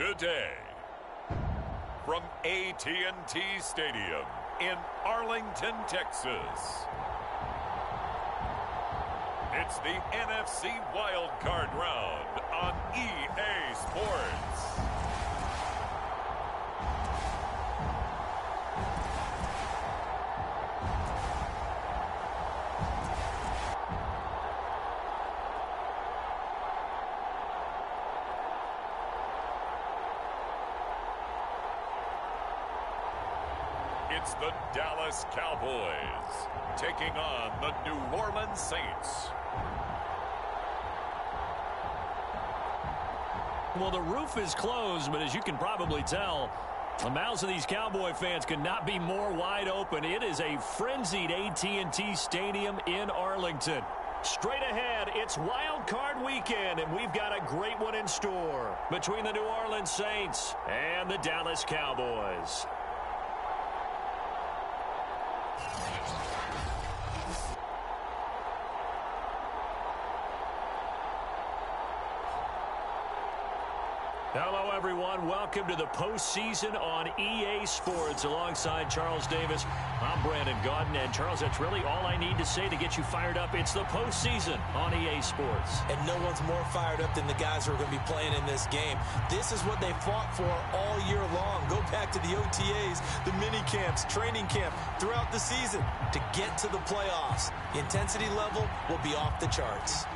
today. From AT&T Stadium in Arlington, Texas, it's the NFC Wildcard round on EA Sports. It's the Dallas Cowboys taking on the New Orleans Saints. Well, the roof is closed, but as you can probably tell, the mouths of these Cowboy fans could not be more wide open. It is a frenzied AT&T Stadium in Arlington. Straight ahead, it's Wild Card Weekend, and we've got a great one in store between the New Orleans Saints and the Dallas Cowboys. Hello, everyone. Welcome to the postseason on EA Sports. Alongside Charles Davis, I'm Brandon Gaudin. And, Charles, that's really all I need to say to get you fired up. It's the postseason on EA Sports. And no one's more fired up than the guys who are going to be playing in this game. This is what they fought for all year long. Go back to the OTAs, the mini camps, training camp, throughout the season to get to the playoffs. The intensity level will be off the charts.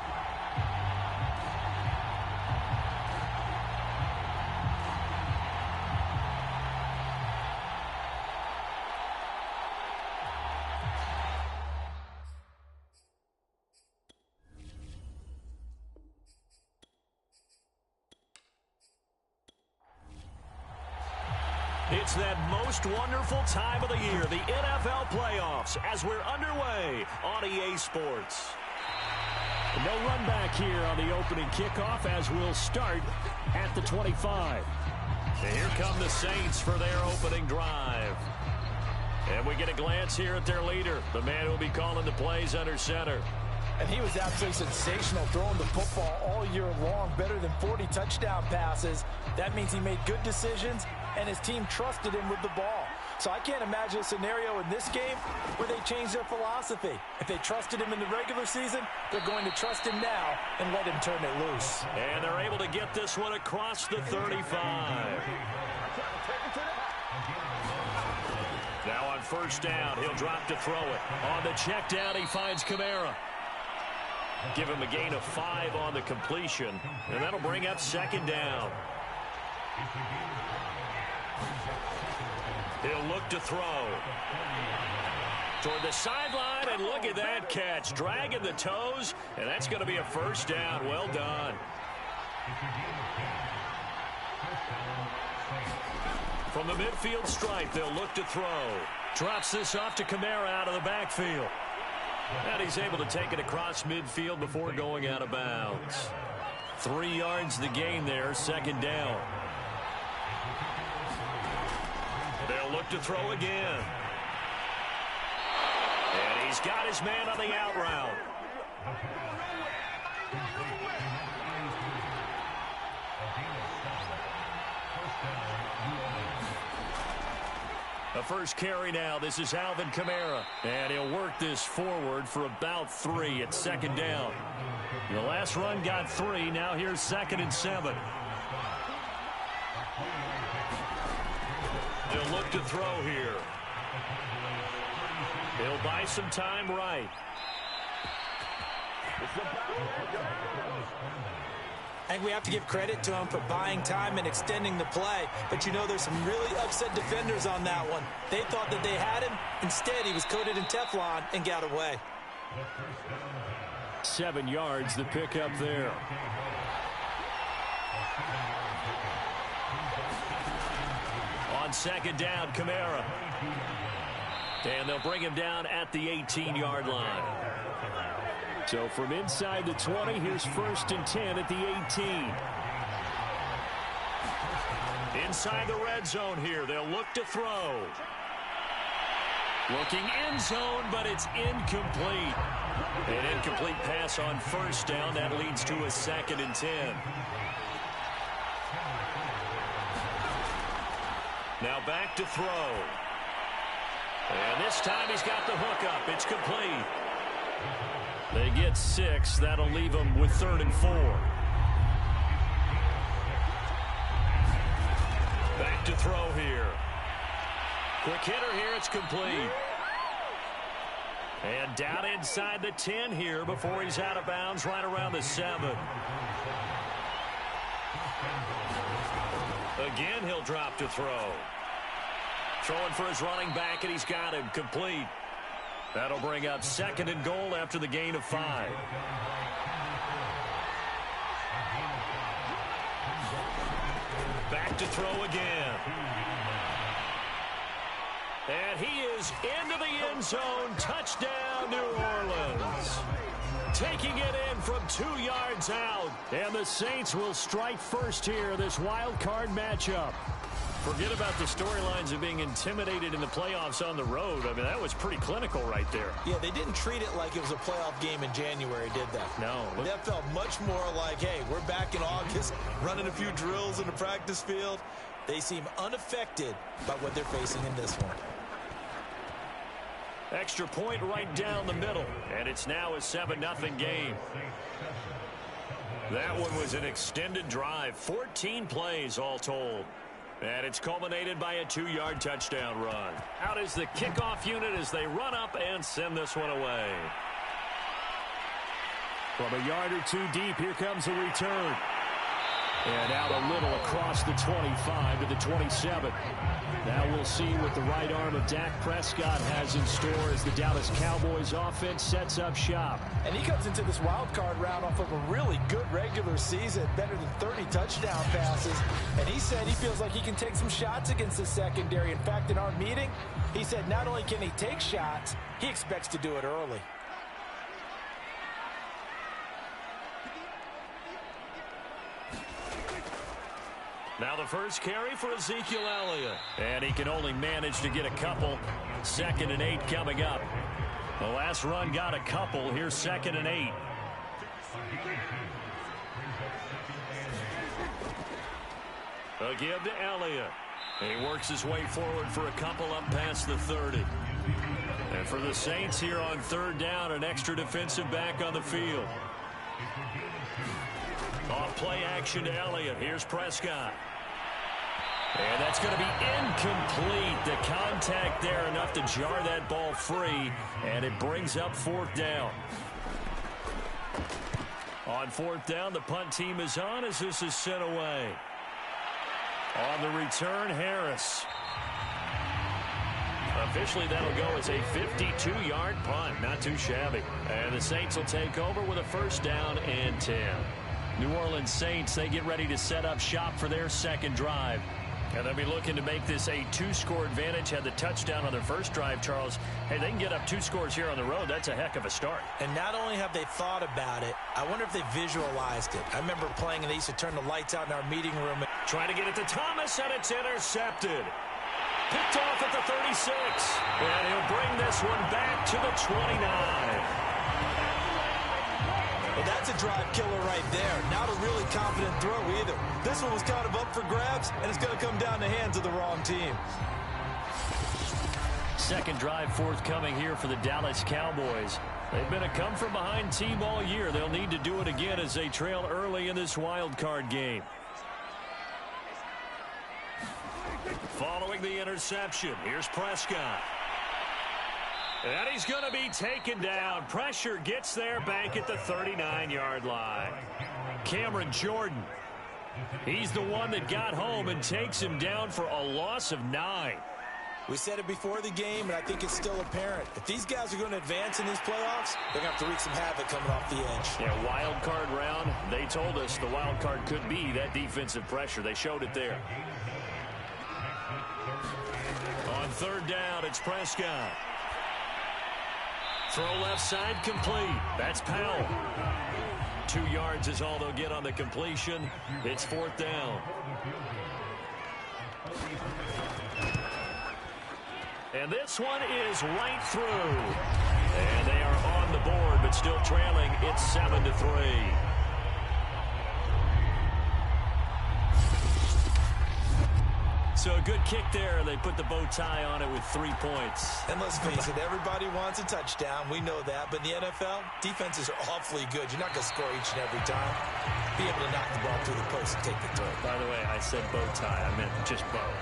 It's that most wonderful time of the year, the NFL playoffs, as we're underway on EA Sports. No run back here on the opening kickoff as we'll start at the 25. And here come the Saints for their opening drive. And we get a glance here at their leader, the man who will be calling the plays under center. And he was absolutely sensational throwing the football all year long, better than 40 touchdown passes. That means he made good decisions, and his team trusted him with the ball. So I can't imagine a scenario in this game where they change their philosophy. If they trusted him in the regular season, they're going to trust him now and let him turn it loose. And they're able to get this one across the 35. Now on first down, he'll drop to throw it. On the check down, he finds Kamara. Give him a gain of 5 on the completion, and that'll bring up second down. He'll look to throw. Toward the sideline, and look at that catch. Dragging the toes, and that's going to be a first down. Well done. From the midfield stripe, they'll look to throw. Drops this off to Kamara out of the backfield. And he's able to take it across midfield before going out of bounds. 3 yards the gain there, second down. They'll look to throw again. And he's got his man on the out route. A first carry now. This is Alvin Kamara. And he'll work this forward for about 3 at second down. The last run got 3. Now here's 2nd and 7. They'll look to throw here. He'll buy some time right. I think we have to give credit to him for buying time and extending the play. But, you know, there's some really upset defenders on that one. They thought that they had him. Instead, he was coated in Teflon and got away. 7 yards, the pickup there. On second down, Kamara. And they'll bring him down at the 18-yard line. So from inside the 20, here's 1st and 10 at the 18. Inside the red zone here, they'll look to throw. Looking end zone, but it's incomplete. An incomplete pass on first down. That leads to a 2nd and 10. Now back to throw. And this time he's got the hook up. It's complete. They get 6. That'll leave them with 3rd and 4. Back to throw here. Quick hitter here. It's complete. And down inside the 10 here before he's out of bounds right around the 7. Again, he'll drop to throw. Throwing for his running back, and he's got him complete. That'll bring up 2nd and goal after the gain of 5. Back to throw again. And he is into the end zone. Touchdown, New Orleans. Taking it in from 2 yards out. And the Saints will strike first here, this wild card matchup. Forget about the storylines of being intimidated in the playoffs on the road. I mean, that was pretty clinical right there. Yeah, they didn't treat it like it was a playoff game in January, did they? No. That felt much more like, hey, we're back in August, running a few drills in the practice field. They seem unaffected by what they're facing in this one. Extra point right down the middle, and it's now a 7-0 game. That one was an extended drive, 14 plays all told. And it's culminated by a 2-yard touchdown run. Out is the kickoff unit as they run up and send this one away. From a yard or 2 deep, here comes a return. And out a little across the 25 to the 27. Now we'll see what the right arm of Dak Prescott has in store as the Dallas Cowboys offense sets up shop. And he comes into this wild card round off of a really good regular season, better than 30 touchdown passes. And he said he feels like he can take some shots against the secondary. In fact, in our meeting, he said not only can he take shots, he expects to do it early. Now the first carry for Ezekiel Elliott. And he can only manage to get a couple. 2nd and 8 coming up. The last run got a couple. Here's 2nd and 8. A give to Elliott. And he works his way forward for a couple up past the 30. And for the Saints here on 3rd down, an extra defensive back on the field. Off play action to Elliott. Here's Prescott. And that's going to be incomplete. The contact there enough to jar that ball free. And it brings up 4th down. On 4th down, the punt team is on as this is sent away. On the return, Harris. Officially, that'll go as a 52-yard punt. Not too shabby. And the Saints will take over with a 1st down and 10. New Orleans Saints, they get ready to set up shop for their 2nd drive. And they'll be looking to make this a 2-score advantage. Had the touchdown on their first drive, Charles. Hey, they can get up 2 scores here on the road. That's a heck of a start. And not only have they thought about it, I wonder if they visualized it. I remember playing and they used to turn the lights out in our meeting room. Trying to get it to Thomas, and it's intercepted. Picked off at the 36. And he'll bring this one back to the 29. Well, that's a drive killer right there. Not a really confident throw either. This one was kind of up for grabs, and it's going to come down the hands of the wrong team. 2nd drive forthcoming here for the Dallas Cowboys. They've been a come-from-behind team all year. They'll need to do it again as they trail early in this wild card game. Following the interception, here's Prescott. And he's going to be taken down. Pressure gets there back at the 39-yard line. Cameron Jordan. He's the one that got home and takes him down for a loss of 9. We said it before the game, and I think it's still apparent. If these guys are going to advance in these playoffs, they're going to have to wreak some havoc coming off the edge. Yeah, wild card round. They told us the wild card could be that defensive pressure. They showed it there. On 3rd down, it's Prescott. Throw left side complete. That's Powell. 2 yards is all they'll get on the completion. It's 4th down. And this one is right through. And they are on the board, but still trailing. It's 7-3. so a good kick there. They put the bow tie on it with 3 points. And let's face it, everybody wants a touchdown. We know that. But in the NFL, defenses are awfully good. You're not going to score each and every time. Be able to knock the ball through the post and take the throw. By the way, I said bow tie. I meant just bow.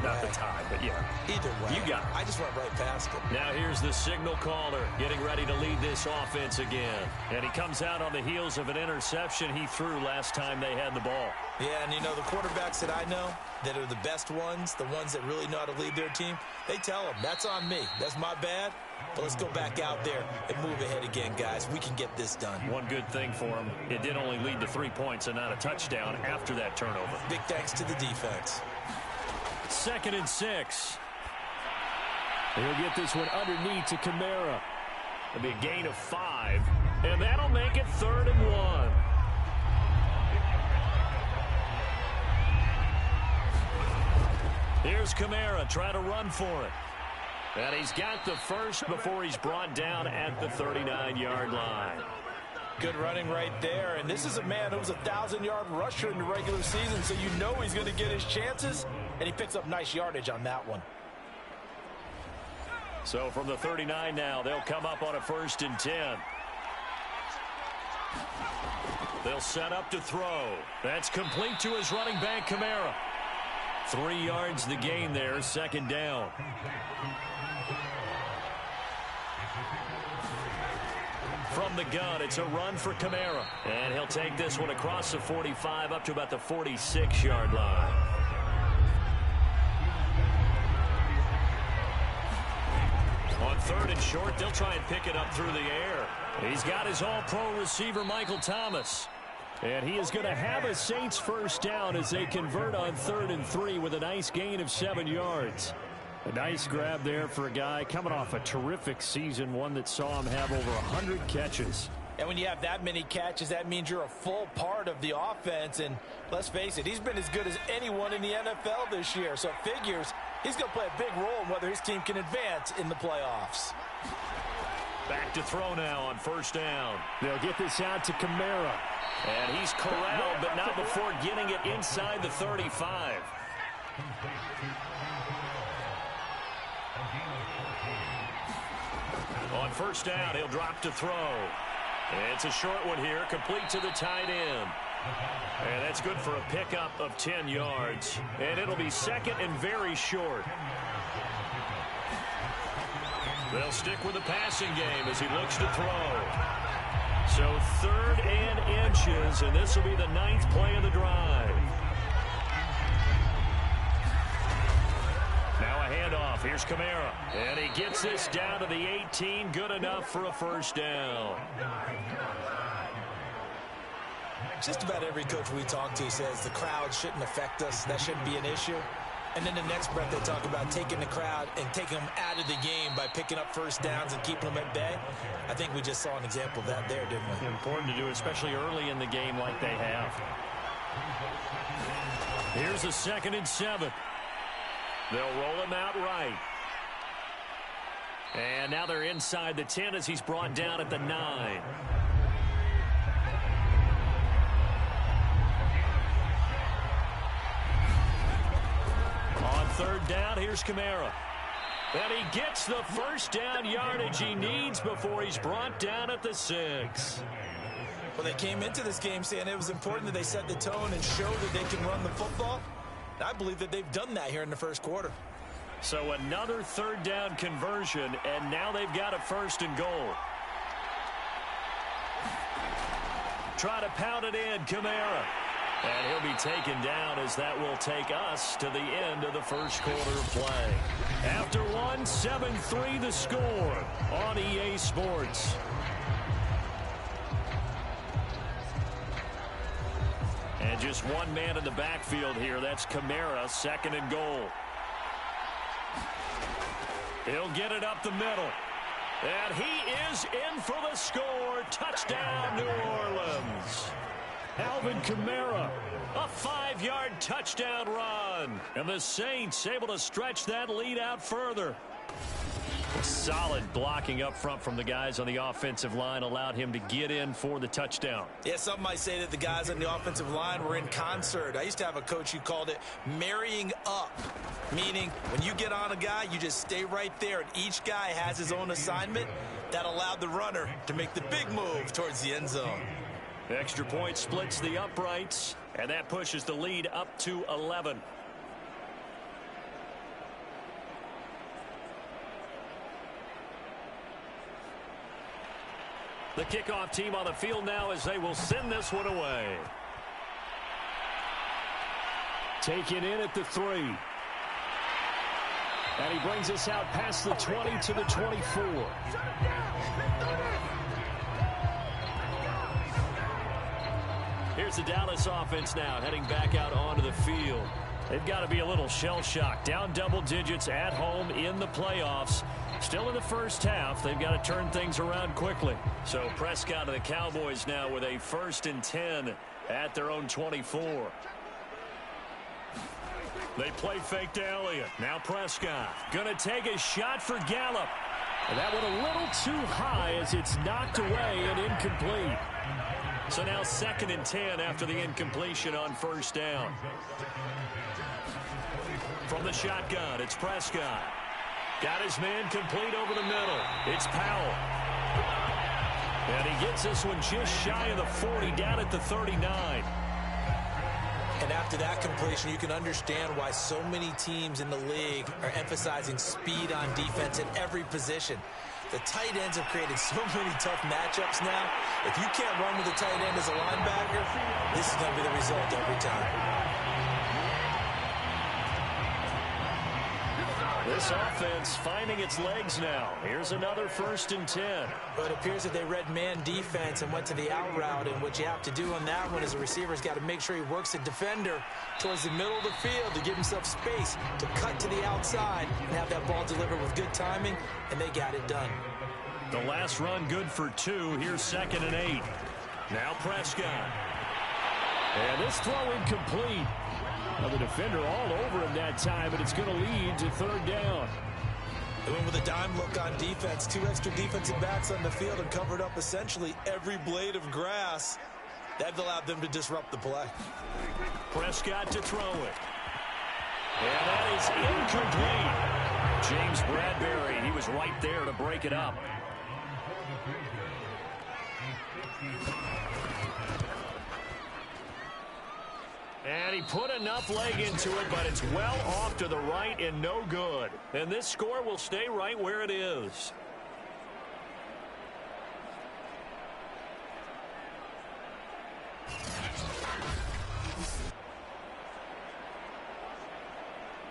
Not the tie, but yeah. Either way. You got it. I just went right past it. Now here's the signal caller getting ready to lead this offense again. And he comes out on the heels of an interception he threw last time they had the ball. Yeah, and you know, the quarterbacks that I know that are the best ones, the ones that really know how to lead their team, they tell them, that's on me. That's my bad. But let's go back out there and move ahead again, guys. We can get this done. One good thing for him, it did only lead to 3 points and not a touchdown after that turnover. Big thanks to the defense. 2nd and 6. He'll get this one underneath to Kamara. It'll be a gain of 5, and that'll make it 3rd and 1. Here's Kamara trying to run for it. And he's got the first before he's brought down at the 39-yard line. Good running right there. And this is a man who was a 1,000-yard rusher in the regular season, so you know he's going to get his chances. And he picks up nice yardage on that one. So from the 39 now, they'll come up on a 1st and 10. They'll set up to throw. That's complete to his running back, Kamara. 3 yards the gain there, 2nd down. From the gun, it's a run for Kamara. And he'll take this one across the 45 up to about the 46-yard line. On 3rd and short, they'll try and pick it up through the air. He's got his all-pro receiver, Michael Thomas. And he is going to have a Saints first down as they convert on 3rd and 3 with a nice gain of 7 yards. A nice grab there for a guy coming off a terrific season, one that saw him have over 100 catches. And when you have that many catches, that means you're a full part of the offense. And let's face it, he's been as good as anyone in the NFL this year. So it figures he's going to play a big role in whether his team can advance in the playoffs. Back to throw now on 1st down. They'll get this out to Kamara. And he's corralled, but not before getting it inside the 35. On 1st down, he'll drop to throw. It's a short one here, complete to the tight end. And that's good for a pickup of 10 yards. And it'll be 2nd and very short. They'll stick with the passing game as he looks to throw. So 3rd and inches, and this will be the 9th play of the drive. Now a handoff. Here's Kamara. And he gets this down to the 18. Good enough for a 1st down. Just about every coach we talk to says the crowd shouldn't affect us. That shouldn't be an issue. And then the next breath they talk about taking the crowd and taking them out of the game by picking up 1st downs and keeping them at bay. I think we just saw an example of that there, didn't we? Important to do, especially early in the game like they have. Here's a 2nd and 7. They'll roll him out right. And now they're inside the 10 as he's brought down at the 9. On 3rd down, here's Kamara. And he gets the 1st down yardage he needs before he's brought down at the 6. Well, they came into this game saying it was important that they set the tone and show that they can run the football. And I believe that they've done that here in the 1st quarter. So another 3rd down conversion, and now they've got a 1st and goal. Try to pound it in, Kamara. And he'll be taken down as that will take us to the end of the 1st quarter of play. After one, 7-3 the score on EA Sports. And just one man in the backfield here. That's Kamara, 2nd and goal. He'll get it up the middle. And he is in for the score. Touchdown, New Orleans. Alvin Kamara, a 5-yard touchdown run. And the Saints able to stretch that lead out further. Solid blocking up front from the guys on the offensive line allowed him to get in for the touchdown. Yeah, some might say that the guys on the offensive line were in concert. I used to have a coach who called it marrying up, meaning when you get on a guy, you just stay right there, and each guy has his own assignment. That allowed the runner to make the big move towards the end zone. The extra point splits the uprights, and that pushes the lead up to 11. The kickoff team on the field now as they will send this one away. Taken in at the 3. And he brings us out past the 20 to the 24. Here's the Dallas offense now heading back out onto the field. They've got to be a little shell-shocked. Down double digits at home in the playoffs. Still in the first half. They've got to turn things around quickly. So Prescott of the Cowboys now with a 1st and 10 at their own 24. They play fake to Elliott. Now Prescott going to take a shot for Gallup. And that went a little too high as it's knocked away and incomplete. So now 2nd and 10 after the incompletion on 1st down. From the shotgun, it's Prescott. Got his man complete over the middle. It's Powell. And he gets this one just shy of the 40, down at the 39. And after that completion, you can understand why so many teams in the league are emphasizing speed on defense at every position. The tight ends have created so many tough matchups now. If you can't run with a tight end as a linebacker, this is going to be the result every time. This offense finding its legs now. Here's another 1st and 10. But it appears that they read man defense and went to the out route. And what you have to do on that one is a receiver's got to make sure he works the defender towards the middle of the field to give himself space to cut to the outside and have that ball delivered with good timing, and they got it done. The last run good for 2. Here's 2nd and 8. Now Prescott. And this throw incomplete. Well, the defender all over him that time, but it's going to lead to 3rd down. They went with a dime look on defense. 2 extra defensive backs on the field and covered up essentially every blade of grass. That allowed them to disrupt the play. Prescott to throw it. And that is incomplete. James Bradbury, he was right there to break it up. And he put enough leg into it, but it's well off to the right and no good. And this score will stay right where it is.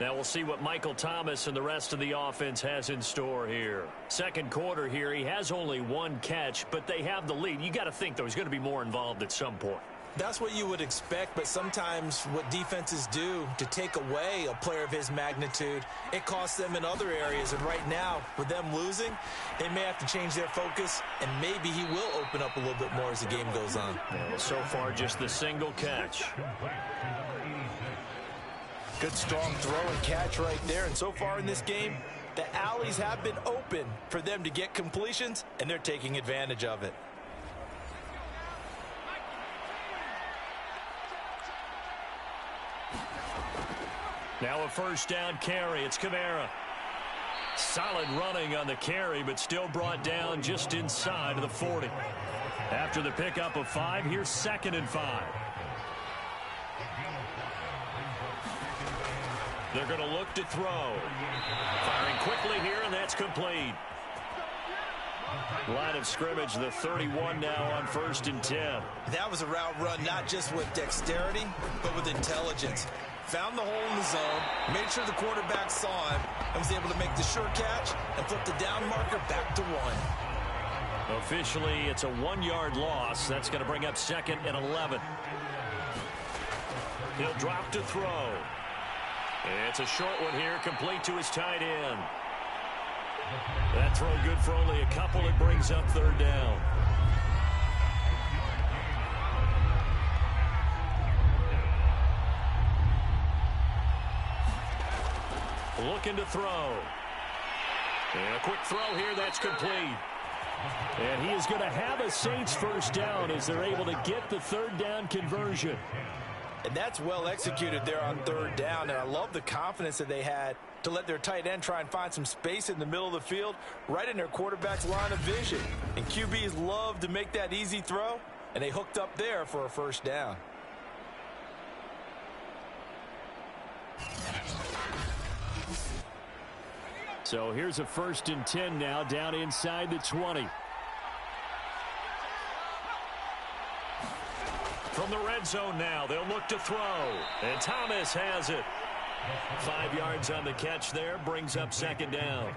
Now we'll see what Michael Thomas and the rest of the offense has in store here. 2nd quarter here, he has only 1 catch, but they have the lead. You got to think, though, he's going to be more involved at some point. That's what you would expect, but sometimes what defenses do to take away a player of his magnitude, it costs them in other areas. And right now, with them losing, they may have to change their focus, and maybe he will open up a little bit more as the game goes on. Yeah, so far, just the single catch. Good strong throw and catch right there. And so far in this game, the alleys have been open for them to get completions, and they're taking advantage of it. Now a 1st down carry. It's Kamara. Solid running on the carry, but still brought down just inside of the 40. After the pickup of 5, here's 2nd and 5. They're going to look to throw. Firing quickly here, and that's complete. Line of scrimmage, the 31 now on 1st and 10. That was a route run not just with dexterity, but with intelligence. Found the hole in the zone, made sure the quarterback saw him, and was able to make the sure catch and flip the down marker back to 1. Officially, it's a 1-yard loss. That's going to bring up 2nd and 11. He'll drop to throw. It's a short one here, complete to his tight end. That throw good for only a couple. It brings up 3rd down. Looking to throw. And a quick throw here, that's complete. And he is going to have a Saints first down as they're able to get the third down conversion. And that's well executed there on third down, and I love the confidence that they had to let their tight end try and find some space in the middle of the field, right in their quarterback's line of vision. And QBs love to make that easy throw, and they hooked up there for a first down. So here's a 1st and 10 now, down inside the 20. From the red zone now, they'll look to throw. And Thomas has it. 5 yards on the catch there, brings up second down.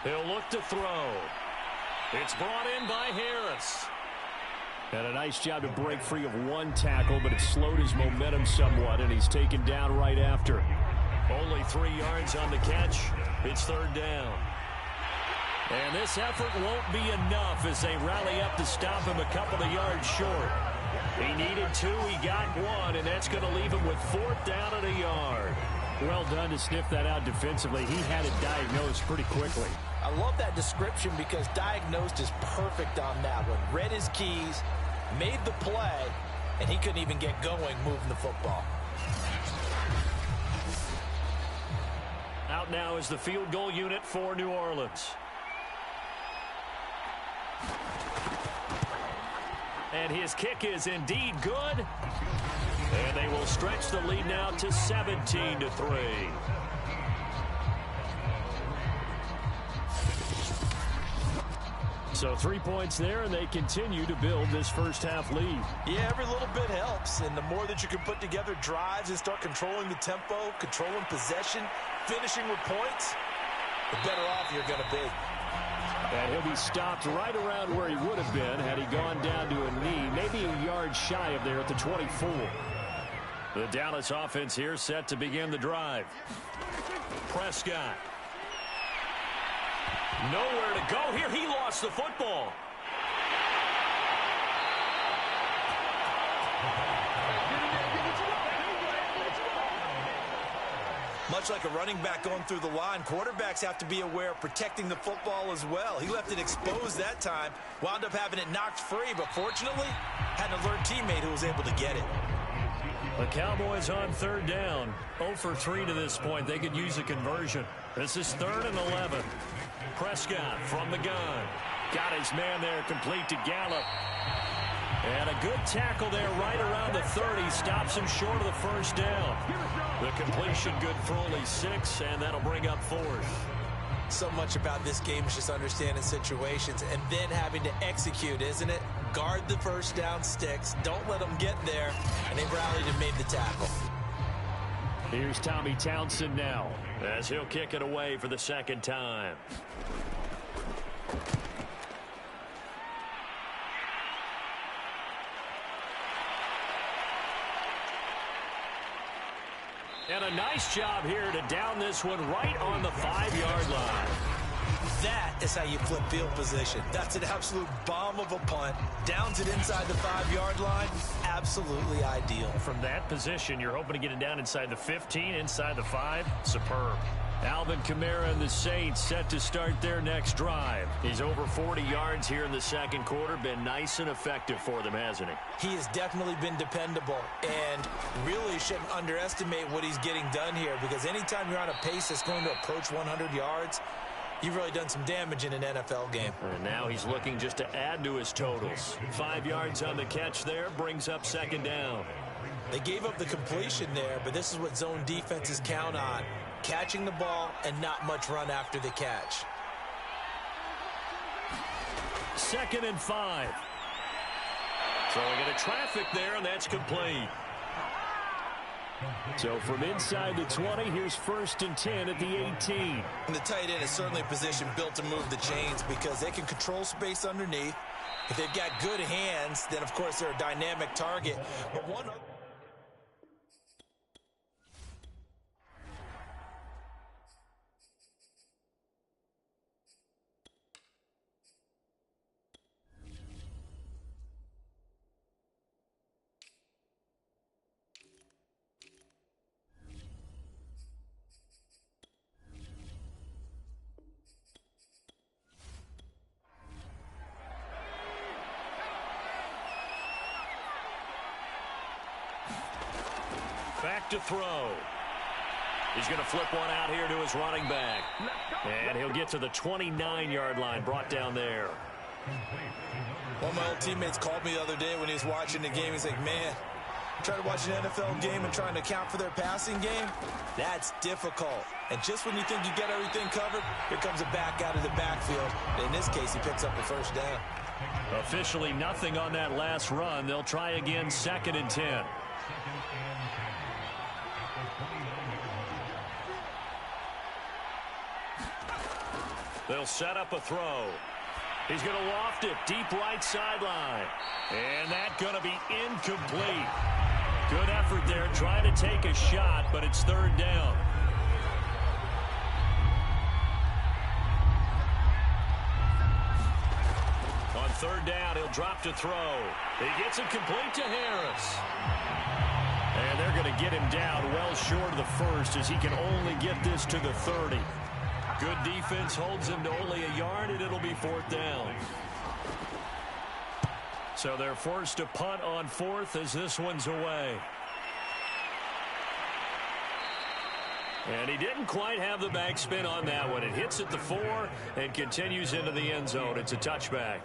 He'll look to throw. It's brought in by Harris. Had a nice job to break free of one tackle, but it slowed his momentum somewhat, and he's taken down right after. Only 3 yards on the catch. It's third down. And this effort won't be enough as they rally up to stop him a couple of yards short. He needed 2, he got 1, and that's going to leave him with 4th down and a yard. Well done to sniff that out defensively. He had it diagnosed pretty quickly. I love that description because diagnosed is perfect on that one. Read his keys, made the play, and he couldn't even get going moving the football. Out now is the field goal unit for New Orleans. And his kick is indeed good. And they will stretch the lead now to 17-3. So 3 points there, and they continue to build this first half lead. Yeah, every little bit helps, and the more that you can put together drives and start controlling the tempo, controlling possession, finishing with points, the better off you're going to be. And he'll be stopped right around where he would have been had he gone down to a knee, maybe a yard shy of there at the 24. The Dallas offense here set to begin the drive. Prescott. Nowhere to go here. He lost the football. Much like a running back going through the line, quarterbacks have to be aware of protecting the football as well. He left it exposed that time, wound up having it knocked free, but fortunately had an alert teammate who was able to get it. The Cowboys on third down. 0 for 3 to this point. They could use a conversion. This is 3rd and 11. Prescott from the gun. Got his man there complete to Gallup. And a good tackle there right around the 30. Stops him short of the first down. The completion good for only 6, and that'll bring up 4th. So much about this game is just understanding situations and then having to execute, isn't it? Guard the first down sticks. Don't let them get there. And they rallied and made the tackle. Here's Tommy Townsend now as he'll kick it away for the second time. And a nice job here to down this one right on the 5-yard line. That is how you flip field position. That's an absolute bomb of a punt. Downs it inside the 5-yard line. Absolutely ideal. From that position, you're hoping to get it down inside the 15, inside the 5. Superb. Alvin Kamara and the Saints set to start their next drive. He's over 40 yards here in the second quarter. Been nice and effective for them, hasn't he? He has definitely been dependable, and really shouldn't underestimate what he's getting done here, because anytime you're on a pace that's going to approach 100 yards, you've really done some damage in an NFL game. And now he's looking just to add to his totals. 5 yards on the catch there, brings up second down. They gave up the completion there, but this is what zone defenses count on. Catching the ball and not much run after the catch. 2nd and 5. So we get a traffic there, and that's complete. So from inside the 20, here's 1st and 10 at the 18. And the tight end is certainly a position built to move the chains because they can control space underneath. If they've got good hands, then of course they're a dynamic target. But one to throw. He's going to flip one out here to his running back. And he'll get to the 29-yard line, brought down there. One of my old teammates called me the other day when he was watching the game. He's like, man, trying to watch an NFL game and trying to account for their passing game, that's difficult. And just when you think you get everything covered, here comes a back out of the backfield. In this case, he picks up a first down. Officially nothing on that last run. They'll try again, 2nd and 10. They'll set up a throw. He's going to loft it deep right sideline. And that's going to be incomplete. Good effort there, trying to take a shot, but it's 3rd down. On 3rd down, he'll drop to throw. He gets it complete to Harris. And they're going to get him down well short of the first as he can only get this to the 30. Good defense holds him to only a yard, and it'll be 4th down. So they're forced to punt on 4th as this one's away. And he didn't quite have the backspin on that one. It hits at the 4 and continues into the end zone. It's a touchback.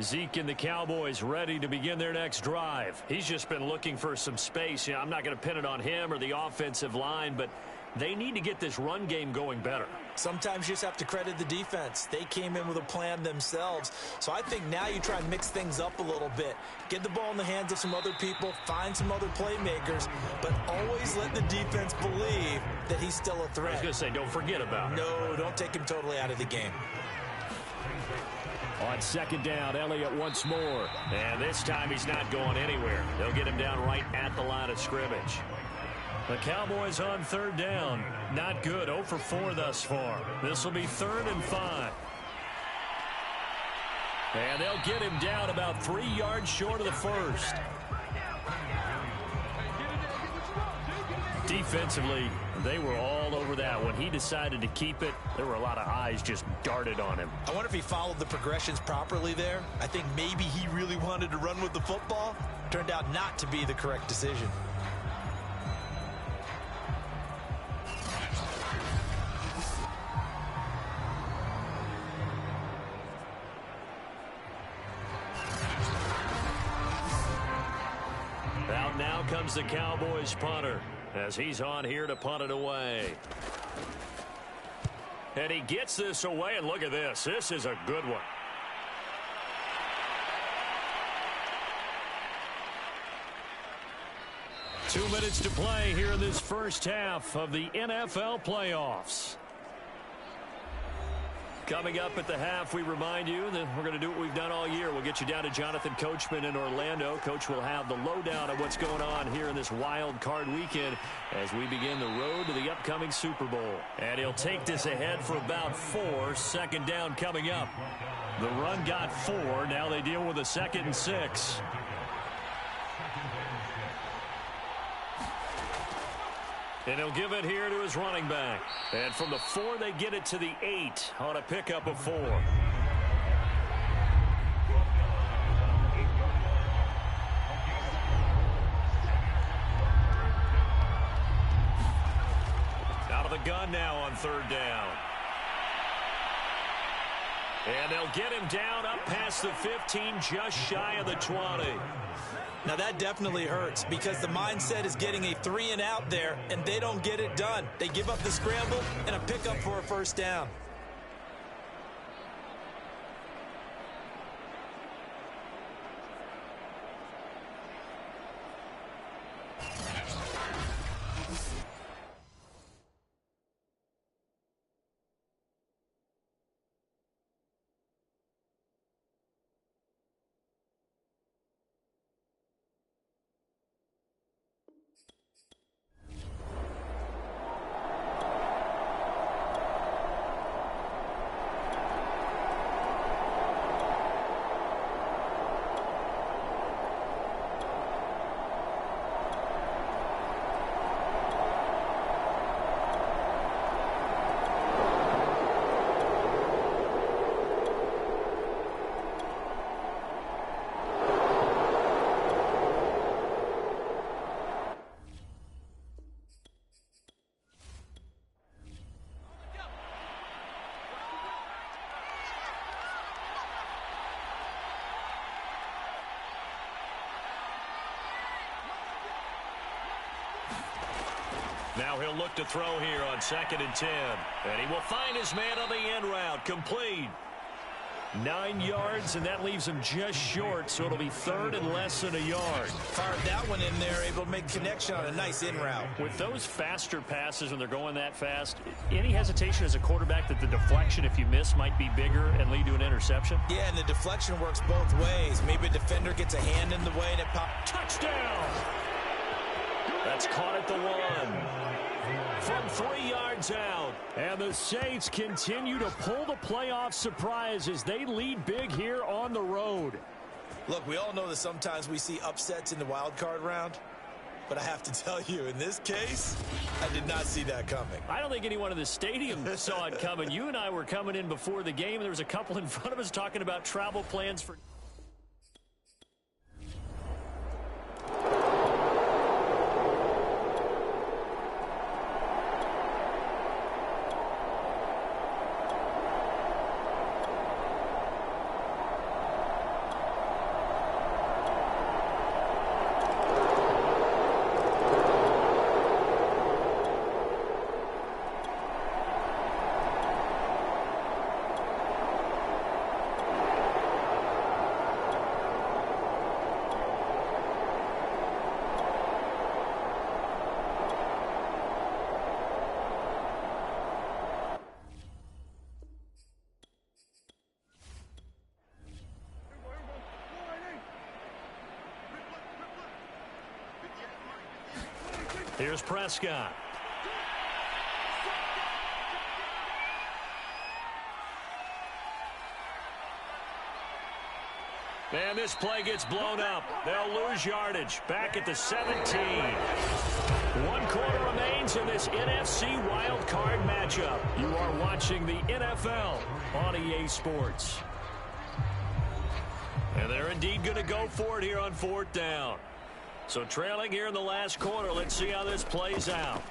Zeke and the Cowboys ready to begin their next drive. He's just been looking for some space. I'm not going to pin it on him or the offensive line, but they need to get this run game going better. Sometimes you just have to credit the defense. They came in with a plan themselves. So I think now you try and mix things up a little bit. Get the ball in the hands of some other people, find some other playmakers, but always let the defense believe that he's still a threat. I was going to say, don't forget about it. No, don't take him totally out of the game. On 2nd down, Elliott once more. And this time he's not going anywhere. They'll get him down right at the line of scrimmage. The Cowboys on 3rd down. Not good. 0 for 4 thus far. This will be 3rd and 5. And they'll get him down about 3 yards short of the first. Defensively, they were all over that. When he decided to keep it, there were a lot of eyes just darted on him. I wonder if he followed the progressions properly there. I think maybe he really wanted to run with the football. Turned out not to be the correct decision. Out now comes the Cowboys punter as he's on here to punt it away. And he gets this away, and look at this. This is a good one. Two minutes to play here in this first half of the NFL playoffs. Coming up at the half, we remind you that we're going to do what we've done all year. We'll get you down to Jonathan Coachman in Orlando. Coach will have the lowdown of what's going on here in this wild card weekend as we begin the road to the upcoming Super Bowl. And he'll take this ahead for about 4. 2nd down coming up. The run got 4. Now they deal with a 2nd and 6. And he'll give it here to his running back. And from the 4, they get it to the 8 on a pickup of 4. Out of the gun now on 3rd down. And they'll get him down up past the 15, just shy of the 20. Now that definitely hurts because the mindset is getting a 3 and out there, and they don't get it done. They give up the scramble and a pickup for a first down. Now he'll look to throw here on 2nd and 10. And he will find his man on the end route. Complete. 9 yards, and that leaves him just short, so it'll be 3rd and less than a yard. Fired that one in there, able to make connection on a nice in route. With those faster passes when they're going that fast, any hesitation as a quarterback that the deflection, if you miss, might be bigger and lead to an interception? Yeah, and the deflection works both ways. Maybe a defender gets a hand in the way and it pops. Touchdown! That's caught at the 1. From 3 yards out. And the Saints continue to pull the playoff surprise as they lead big here on the road. Look, we all know that sometimes we see upsets in the wild card round. But I have to tell you, in this case, I did not see that coming. I don't think anyone in the stadium saw it coming. You and I were coming in before the game, and there was a couple in front of us talking about travel plans for... Here's Prescott. And this play gets blown up. They'll lose yardage. Back at the 17. 1 quarter remains in this NFC Wildcard matchup. You are watching the NFL on EA Sports. And they're indeed going to go for it here on 4th down. So trailing here in the last quarter. Let's see how this plays out.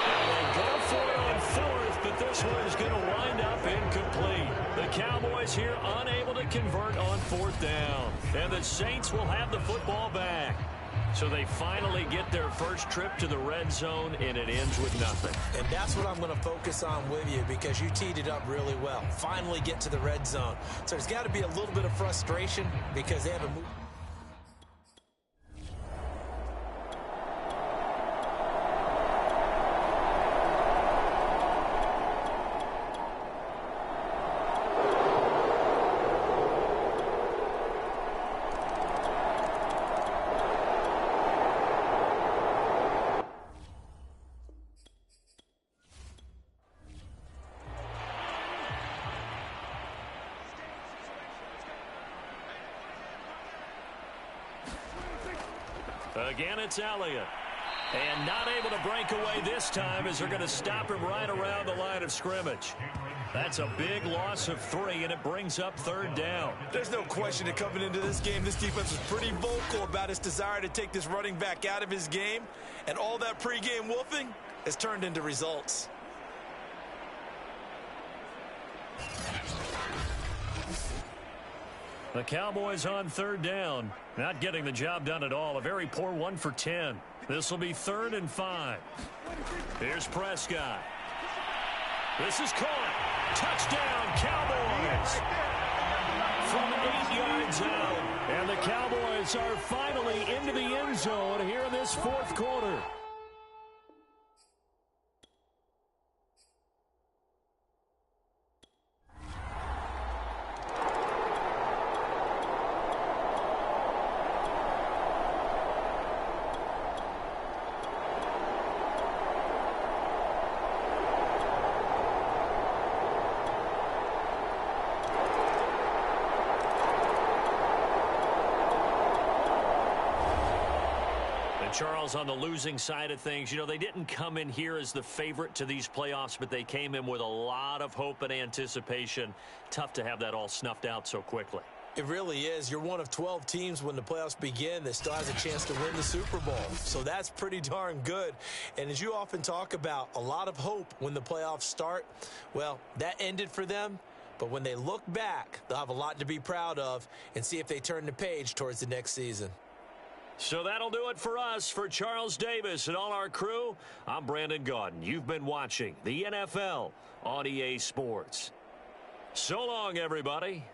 And they go for it on 4th, but this one is going to wind up incomplete. The Cowboys here unable to convert on 4th down. And the Saints will have the football back. So they finally get their first trip to the red zone, and it ends with nothing. And that's what I'm going to focus on with you, because you teed it up really well. Finally get to the red zone. So there's got to be a little bit of frustration because they haven't moved. Again, it's Elliott. And not able to break away this time as they're going to stop him right around the line of scrimmage. That's a big loss of 3, and it brings up 3rd down. There's no question that coming into this game, this defense was pretty vocal about its desire to take this running back out of his game. And all that pregame wolfing has turned into results. The Cowboys on 3rd down. Not getting the job done at all. A very poor 1 for 10. This will be 3rd and 5. Here's Prescott. This is caught. Touchdown, Cowboys. From 8 yards out. And the Cowboys are finally into the end zone here in this 4th quarter. Charles, on the losing side of things, you know, they didn't come in here as the favorite to these playoffs, but they came in with a lot of hope and anticipation. Tough to have that all snuffed out so quickly. It really is. You're one of 12 teams when the playoffs begin that still has a chance to win the Super Bowl. So that's pretty darn good. And as you often talk about, a lot of hope when the playoffs start. Well, that ended for them. But when they look back, they'll have a lot to be proud of and see if they turn the page towards the next season. So that'll do it for us. For Charles Davis and all our crew, I'm Brandon Gaudin. You've been watching the NFL on EA Sports. So long, everybody.